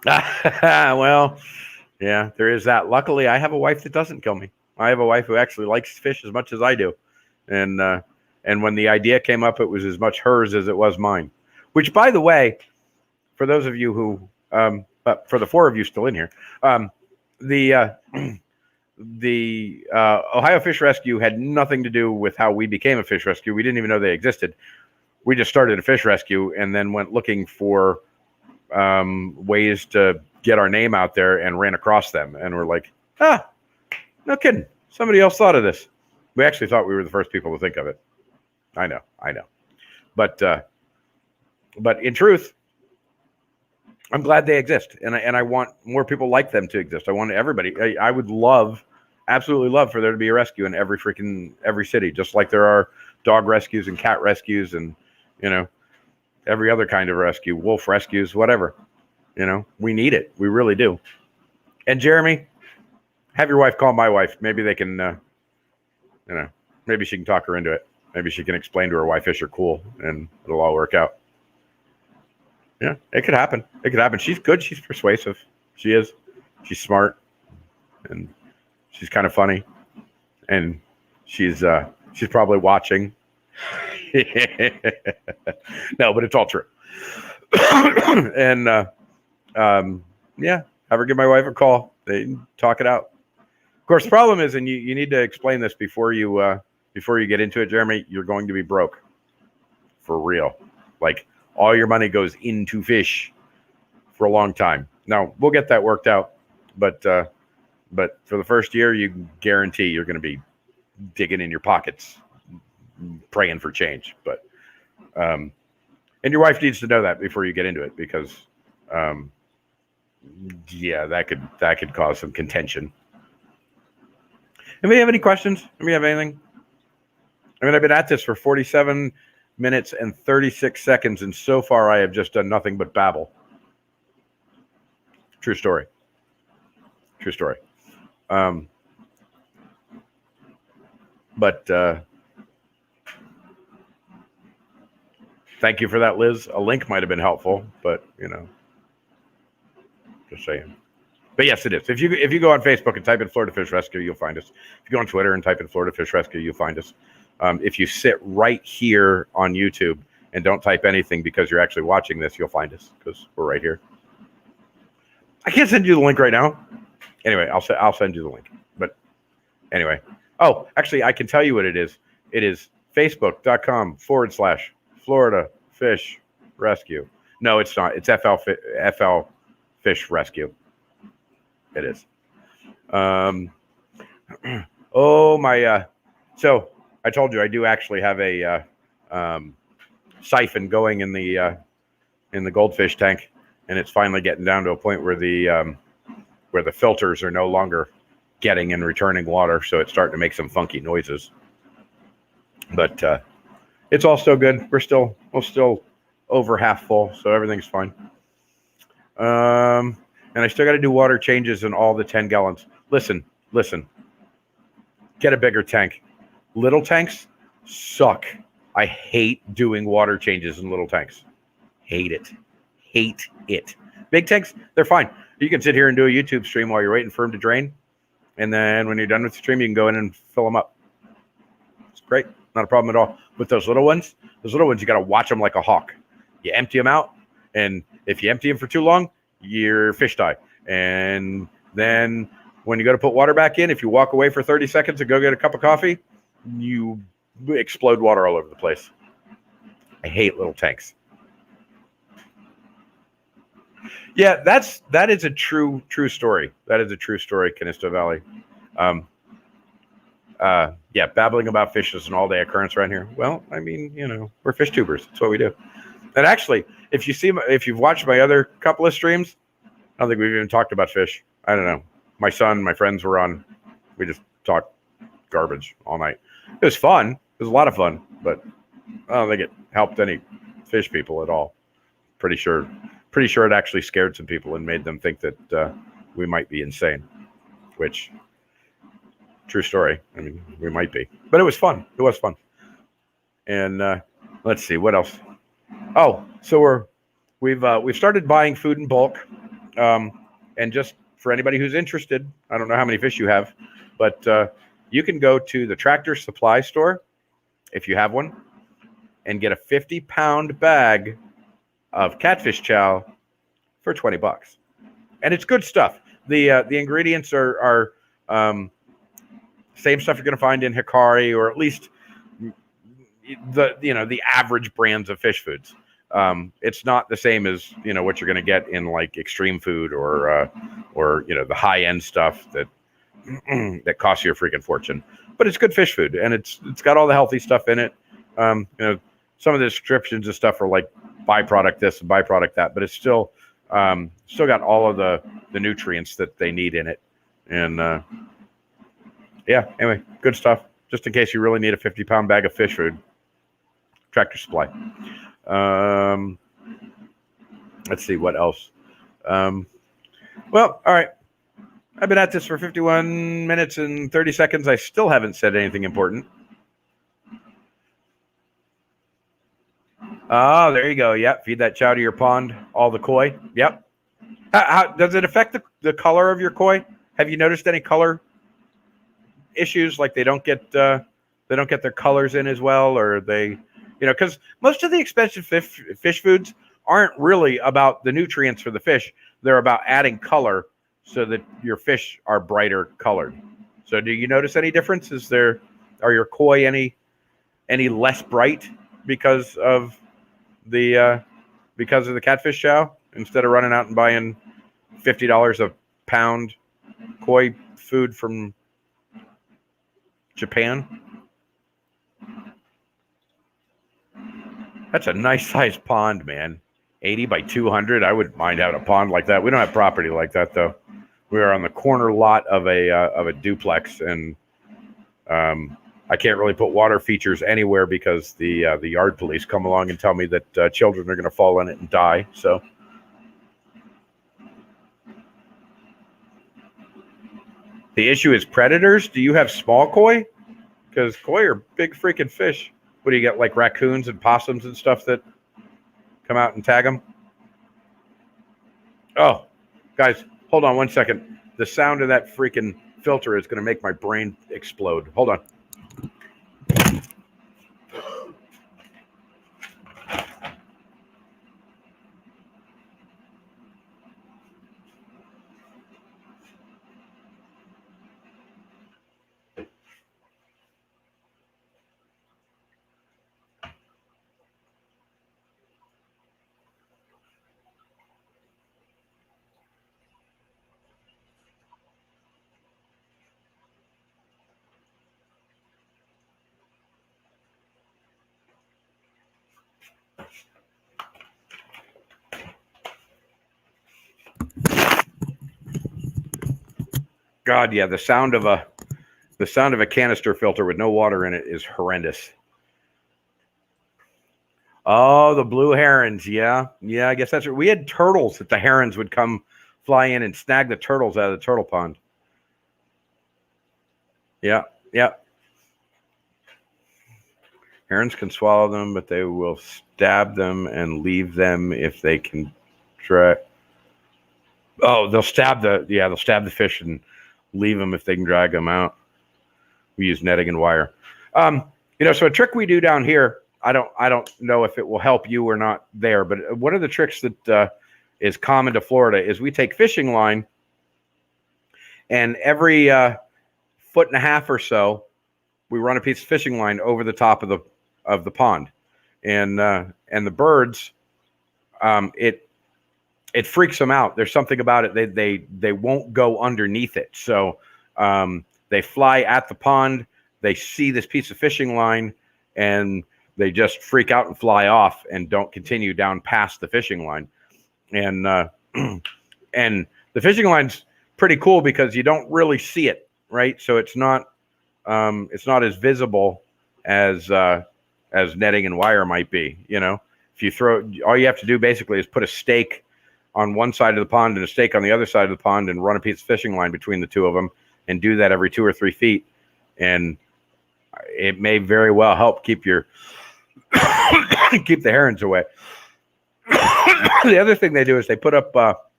Well, yeah, there is that. Luckily, I have a wife that doesn't kill me. I have a wife who actually likes fish as much as I do. And when the idea came up, it was as much hers as it was mine. Which, by the way, for those of you who, for the 4 of you still in here, the Ohio Fish Rescue had nothing to do with how we became a fish rescue. We didn't even know they existed. We just started a fish rescue and then went looking for ways to get our name out there and ran across them. And we're like, no kidding. Somebody else thought of this. We actually thought we were the first people to think of it. I know. But in truth, I'm glad they exist. And I want more people like them to exist. I want everybody. I would absolutely love for there to be a rescue in every city, just like there are dog rescues and cat rescues and, every other kind of rescue, wolf rescues, whatever. We need it. We really do. And Jeremy, have your wife call my wife. Maybe they can, maybe she can talk her into it. Maybe she can explain to her why fish are cool and it'll all work out. Yeah, it could happen. She's good. She's persuasive. She is. She's smart. And she's kind of funny. And she's probably watching. No, but it's all true. And yeah, have her give my wife a call. They talk it out. Of course, the problem is, and you need to explain this before you get into it, Jeremy, you're going to be broke. For real. Like, all your money goes into fish for a long time. Now, we'll get that worked out. But for the first year, you guarantee you're going to be digging in your pockets, praying for change. But and your wife needs to know that before you get into it, because yeah, that could cause some contention. Anybody have any questions? Anybody have anything? I mean, I've been at this for 47 minutes and 36 seconds, and so far I have just done nothing but babble. True story. But thank you for that, Liz. A link might have been helpful, but just saying. But yes, it is. If you go on Facebook and type in Florida Fish Rescue, you'll find us. If you go on Twitter and type in Florida Fish Rescue, you'll find us. If you sit right here on YouTube and don't type anything because you're actually watching this, you'll find us because we're right here. I can't send you the link right now. Anyway, I'll send you the link. But anyway. Oh, actually, I can tell you what it is. It is facebook.com/Florida Fish Rescue. No, it's not. It's FL Fish Rescue. It is. Oh, my. So I told you I do actually have a siphon going in the goldfish tank, and it's finally getting down to a point where the filters are no longer getting and returning water, so it's starting to make some funky noises. But it's all still good. We're still over half full, so everything's fine. And I still got to do water changes in all the 10 gallons. Listen. Get a bigger tank. Little tanks suck. I hate doing water changes in little tanks. Hate it. Big tanks, they're fine. You can sit here and do a YouTube stream while you're waiting for them to drain. And then when you're done with the stream, you can go in and fill them up. It's great. Not a problem at all. With those little ones, you got to watch them like a hawk. You empty them out, and if you empty them for too long, your fish die. And then when you go to put water back in, if you walk away for 30 seconds to go get a cup of coffee, you explode water all over the place. I hate little tanks. Yeah, that is a true story. That is a true story, Canisto Valley. Yeah, babbling about fish is an all-day occurrence around here. Well, I mean, we're fish tubers. That's what we do. And actually, if you've watched my other couple of streams, I don't think we've even talked about fish. I don't know. My son, my friends were on. We just talked garbage all night. It was fun. It was a lot of fun, but I don't think it helped any fish people at all. Pretty sure it actually scared some people and made them think that we might be insane, which, true story. I mean, we might be, but it was fun. It was fun. And let's see what else. Oh, so we've started buying food in bulk, and just for anybody who's interested, I don't know how many fish you have, but you can go to the Tractor Supply store if you have one, and get a 50-pound bag of catfish chow for $20, and it's good stuff. The ingredients are same stuff you're going to find in Hikari, or at least the average brands of fish foods. it's not the same as, what you're going to get in like extreme food or the high end stuff that that costs you a freaking fortune. But it's good fish food, and it's got all the healthy stuff in it. Some of the descriptions and stuff are like byproduct this and byproduct that, but it's still got all of the nutrients that they need in it. And anyway, good stuff. Just in case you really need a 50-pound bag of fish food, Tractor Supply. Let's see what else. Well, all right. I've been at this for 51 minutes and 30 seconds. I still haven't said anything important. Oh, there you go. Yep. Feed that chow to your pond. All the koi. Yep. How does it affect the color of your koi? Have you noticed any color issues? Like they don't get their colors in as well, or they, because most of the expensive fish foods aren't really about the nutrients for the fish. They're about adding color so that your fish are brighter colored. So do you notice any difference? Are your koi any less bright because of the catfish chow, instead of running out and buying $50 a pound koi food from Japan? That's a nice sized pond, man. 80 by 200. I wouldn't mind having a pond like that. We don't have property like that though. We are on the corner lot of a duplex, and I can't really put water features anywhere because the yard police come along and tell me that children are going to fall in it and die. So the issue is predators. Do you have small koi? Because koi are big freaking fish. What do you get, like raccoons and possums and stuff that come out and tag them? Oh, guys, hold on 1 second. The sound of that freaking filter is going to make my brain explode. Hold on. God, yeah, the sound of a canister filter with no water in it is horrendous. Oh, the blue herons. Yeah, I guess that's right. We had turtles that the herons would come fly in and snag the turtles out of the turtle pond. Yeah. Herons can swallow them, but they will stab them and leave them if they can try. Oh, they'll stab the fish and leave them if they can drag them out. We use netting and wire. So a trick we do down here, I don't know if it will help you or not there, but one of the tricks that is common to Florida is we take fishing line, and every foot and a half or so, we run a piece of fishing line over the top of the pond, and the birds, it freaks them out. There's something about it. They won't go underneath it. So they fly at the pond. They see this piece of fishing line, and they just freak out and fly off and don't continue down past the fishing line. And and the fishing line's pretty cool because you don't really see it, right? So it's not as visible as netting and wire might be. If you throw, all you have to do basically is put a stake on one side of the pond and a stake on the other side of the pond and run a piece of fishing line between the two of them, and do that every 2 or 3 feet. And it may very well help keep the herons away. The other thing they do is they put up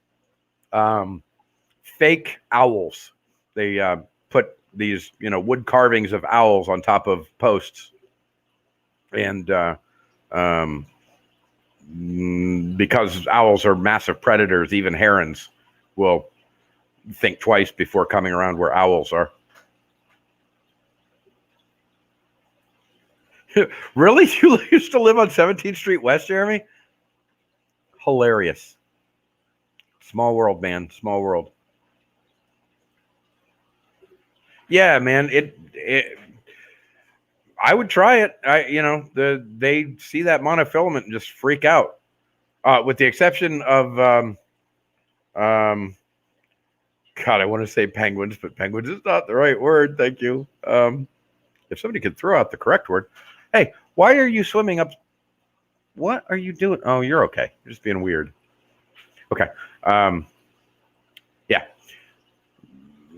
fake owls. They put these, wood carvings of owls on top of posts. And because owls are massive predators, even herons will think twice before coming around where owls are. Really? You used to live on 17th Street West, Jeremy? hilarious. Small world, man. Small world. Yeah, man. I would try it. They see that monofilament and just freak out. With the exception of, God, I want to say penguins, but penguins is not the right word. Thank you. If somebody could throw out the correct word. Hey, why are you swimming up? What are you doing? Oh, you're okay. You're just being weird. Okay. Yeah.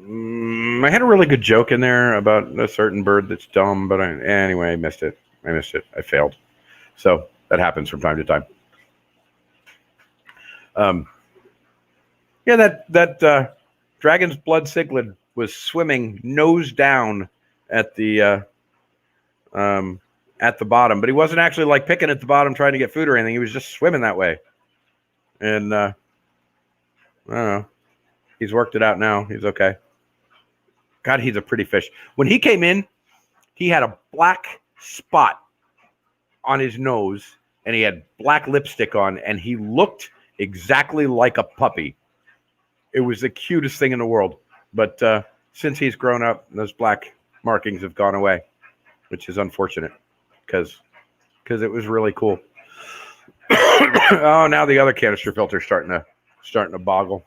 I had a really good joke in there about a certain bird that's dumb, but anyway, I missed it. I failed. So that happens from time to time. Yeah, that dragon's blood cichlid was swimming nose down at the bottom, but he wasn't actually like picking at the bottom trying to get food or anything. He was just swimming that way. And I don't know. He's worked it out now. He's okay. God, he's a pretty fish. When he came in, he had a black spot on his nose and he had black lipstick on and he looked exactly like a puppy. It was the cutest thing in the world. But since he's grown up, those black markings have gone away, which is unfortunate because it was really cool. Oh, now the other canister filter's starting to boggle.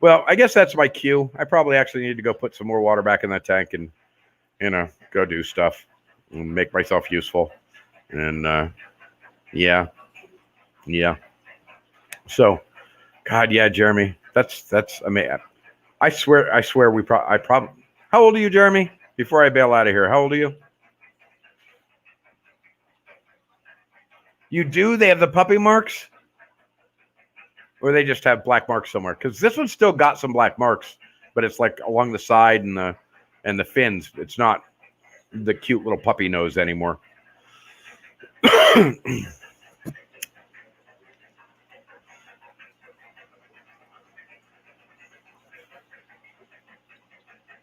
Well, I guess that's my cue. I probably actually need to go put some more water back in that tank and, go do stuff and make myself useful. And, yeah. So, God, yeah, Jeremy, that's, I mean, I swear I probably, how old are you, Jeremy? Before I bail out of here, how old are you? You do? They have the puppy marks? Or they just have black marks somewhere? Because this one's still got some black marks, but it's like along the side and the fins. It's not the cute little puppy nose anymore.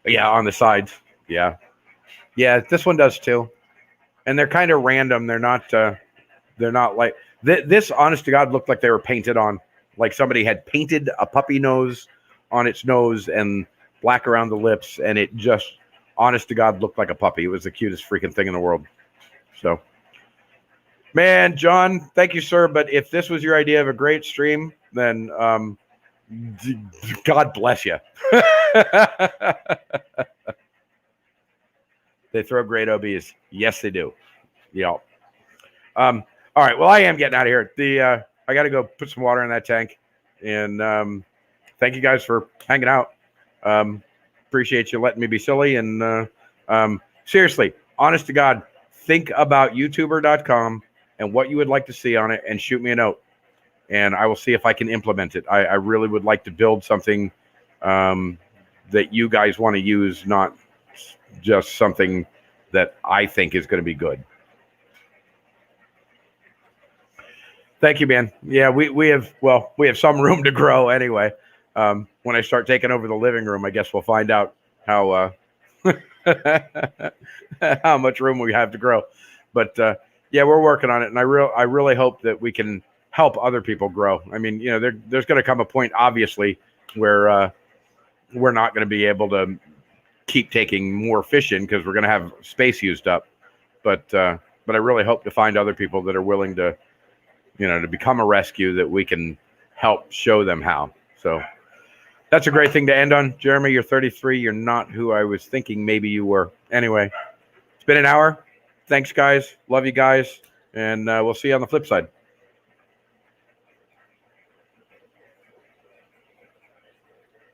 Yeah, on the sides. Yeah, this one does too. And they're kind of random. They're not like this. Honest to God, looked like they were painted on. Like somebody had painted a puppy nose on its nose and black around the lips, and it just, honest to God, looked like a puppy. It was the cutest freaking thing in the world. So, man, John, thank you, sir. But if this was your idea of a great stream, then God bless you. They throw great OBs. Yes, they do. Yeah. All right. Well, I am getting out of here. I got to go put some water in that tank. And thank you guys for hanging out. Appreciate you letting me be silly. And seriously, honest to God, think about YouTuber.com and what you would like to see on it and shoot me a note. And I will see if I can implement it. I really would like to build something that you guys want to use, not just something that I think is going to be good. Thank you, man. Yeah, we have some room to grow anyway. When I start taking over the living room, I guess we'll find out how how much room we have to grow. But yeah, we're working on it, and I really hope that we can help other people grow. I mean, there's going to come a point, obviously, where we're not going to be able to keep taking more fish in because we're going to have space used up. But I really hope to find other people that are willing to, to become a rescue that we can help show them how. So that's a great thing to end on. Jeremy, you're 33. You're not who I was thinking maybe you were. Anyway, it's been an hour. Thanks, guys. Love you guys. And we'll see you on the flip side.